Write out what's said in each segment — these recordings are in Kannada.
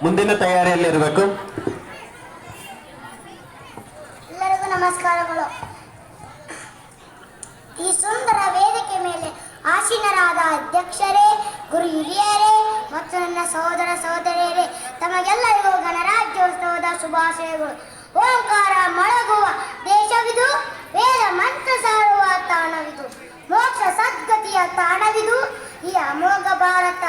ಮುಂದಿನ ತಯಾರಿಯಲ್ಲಿರಬೇಕು. ಎಲ್ಲರಿಗೂ ನಮಸ್ಕಾರಗಳು. ಈ ಸುಂದರ ವೇದಿಕೆ ಮೇಲೆ ಆಸೀನರಾದ ಅಧ್ಯಕ್ಷರೇ, ಗುರು ಹಿರಿಯರೇ ಮತ್ತು ನನ್ನ ಸಹೋದರ ಸಹೋದರಿಯರೇ, ತಮಗೆಲ್ಲರಿಗೂ ಗಣರಾಜ್ಯೋತ್ಸವದ ಶುಭಾಶಯಗಳು. ಓಂಕಾರ ಮೊಳಗುವ ದೇಶವಿದು, ವೇದ ಮಂತ್ರ ಸಾರುವ ತಾಣವಿದು, ಮೋಕ್ಷ ಸದ್ಗತಿಯ ತಾಣವಿದು ಈ ಅಮೋಘ ಭಾರತ.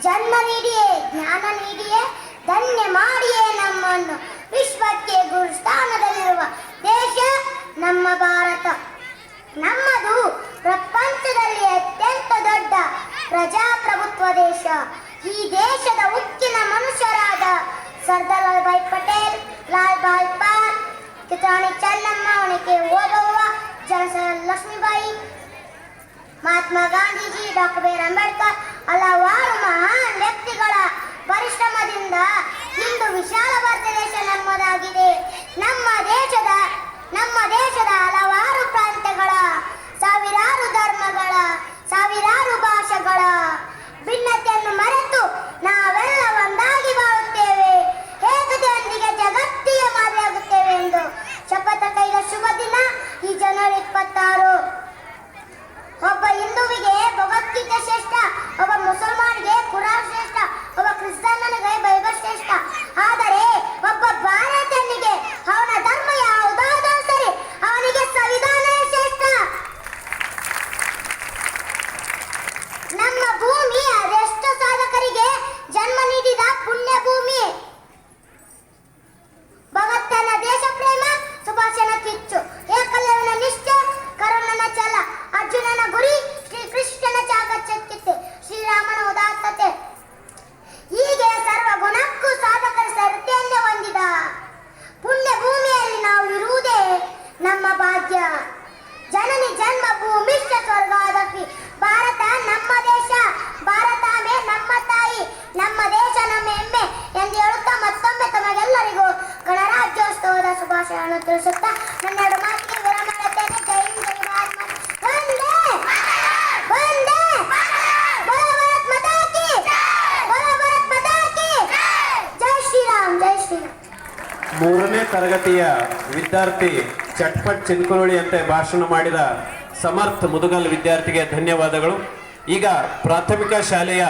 ಜನ್ಮ ನೀಡಿಯೇ ಜ್ಞಾನ ನೀಡಿಯೇ ಧನ್ಯ ಮಾಡಿಯೇ ನಮ್ಮನ್ನು ವಿಶ್ವಕ್ಕೆ ಗುರುಸ್ಥಾನದಲ್ಲಿರುವ ದೇಶ ನಮ್ಮ ಭಾರತ. ನಮ್ಮದು ಪ್ರಪಂಚದಲ್ಲಿ ಅತ್ಯಂತ ದೊಡ್ಡ ಪ್ರಜಾಪ್ರಭುತ್ವ ದೇಶ. ಈ ದೇಶದ ಉಕ್ಕಿನ ಮನುಷ್ಯರಾದ Sardar Vallabhbhai Patel, Lal Bal Pal, Kittur Rani Chennamma, Onake Obavva, Jhansi Lakshmibai, Mahatma Gandhiji, doctor B R Ambedkar ಹಲವಾರು ಮಹಾನ್ ವ್ಯಕ್ತಿಗಳ ಪರಿಶ್ರಮದಿಂದ ಇಂದು ವಿಶಾಲ ಭಾರತ ದೇಶ ನಮ್ಮದಾಗಿದೆ. ನಮ್ಮ ದೇಶದ ಹಲವಾರು ಪ್ರಾಂತ್ಯಗಳ, ಸಾವಿರಾರು ಧರ್ಮಗಳ, ಸಾವಿರಾರು ಭಾಷೆಗಳ ಭಿನ್ನತೆಯನ್ನು ಮರೆತು ನಾವೆಲ್ಲ ಒಂದಾಗಿ ಬಾಳುತ್ತೇವೆ, ಏಕತೆಯೊಂದಿಗೆ ಜಗತ್ತಿಗೆ ಮಾದರಿಯಾಗುತ್ತೇವೆ ಎಂದು ಶಪಥ ಕೈದ ಶುಭ ದಿನ ಈ ಜನವರಿ 26. ಒಬ್ಬ ಹಿಂದುವಿಗೆ ಭಗವದ್ಗೀತೆ ಶ್ರೇಷ್ಠ, ಒಬ್ಬ ಮುಸಲ್ಮಾನಿಗೆ ಕುರಾನ್ ಶ್ರೇಷ್ಠ, ಒಬ್ಬ ಕ್ರಿಸ್ತನಿಗೆ ಬೈಬಲ್ ಶ್ರೇಷ್ಠ. ಆದರೆ ಒಬ್ಬ ಭಾರತೀಯನಿಗೆ ಅವನ ಧರ್ಮ ಯಾವುದಾದರೂ ಸರಿ, ಅವನಿಗೆ ಸಂವಿಧಾನವೇ ಶ್ರೇಷ್ಠ. ನಮ್ಮ ಭೂಮಿ ಅದೆಷ್ಟು ಸಾಧಕರಿಗೆ ಜನ್ಮ ನೀಡಿದ ಪುಣ್ಯ ಭೂಮಿ. ಭಗತ್ತನ ದೇಶ ಪ್ರೇಮ, ಸುಭಾಷನ ಕಿಚ್ಚು, ಏಕಲವ್ಯನ ನಿಷ್ಠೆ, ಕರುಣನ ಛಲ, ಅರ್ಜುನನ ಗುರಿ, ಶ್ರೀಕೃಷ್ಣನ ಚಾಕಚಕ್ಯತೆ, ಶ್ರೀರಾಮನ ಉದಾತ್ತತೆ. ಹೀಗೆ ಸರ್ವ ಗುಣಕ್ಕೂ ಸಾಧಕರ ಸರತೆಯನ್ನೇ ಹೊಂದಿದ ಪುಣ್ಯ ಭೂಮಿಯಲ್ಲಿ ನಾವು ಇರುವುದೇ ನಮ್ಮ ಭಾಗ್ಯ. ಜನನಿ ಜನ್ಮ ಭೂಮಿಷ್ಠ ಸ್ವರ್ಗಾದಪಿ. ಭಾರತ ನಮ್ಮ ದೇಶ, ಭಾರತಾಂಬೆ ನಮ್ಮ ತಾಯಿ, ನಮ್ಮ ದೇಶ ನಮ್ಮ ಹೆಮ್ಮೆ ಎಂದು ಹೇಳುತ್ತಾ ಮತ್ತೊಮ್ಮೆ ತಮಗೆಲ್ಲರಿಗೂ ಗಣರಾಜ್ಯೋತ್ಸವದ ಶುಭಾಶಯಗಳನ್ನು ತಿಳಿಸುತ್ತಾ ನನ್ನೆರಡು ಮಾತಿಗೆ ವಿರಾಮ ಮಾಡುತ್ತೇನೆ. ಜೈ ಹಿಂದ್, ಜೈ ಭಾರತ್ ಮಾತಾ. ವಂದೇ ವಂದೇ ಬೋಲೋ ಭಾರತ್ ಮಾತಾ ಕಿ, ಬೋಲೋ ಭಾರತ್ ಮಾತಾ ಕಿ. ಜೈ ಶ್ರೀರಾಮ್, ಜೈ ಶ್ರೀರಾಮ್. 3ನೇ ತರಗತಿಯ ವಿದ್ಯಾರ್ಥಿ ಚಟ್ಪಟ್ ಚಿನ್ಕುರುಳಿ ಅಂತೆ ಭಾಷಣ ಮಾಡಿದ ಸಮರ್ಥ ಮುದುಗಲ್ ವಿದ್ಯಾರ್ಥಿಗೆ ಧನ್ಯವಾದಗಳು. ಈಗ ಪ್ರಾಥಮಿಕ ಶಾಲೆಯ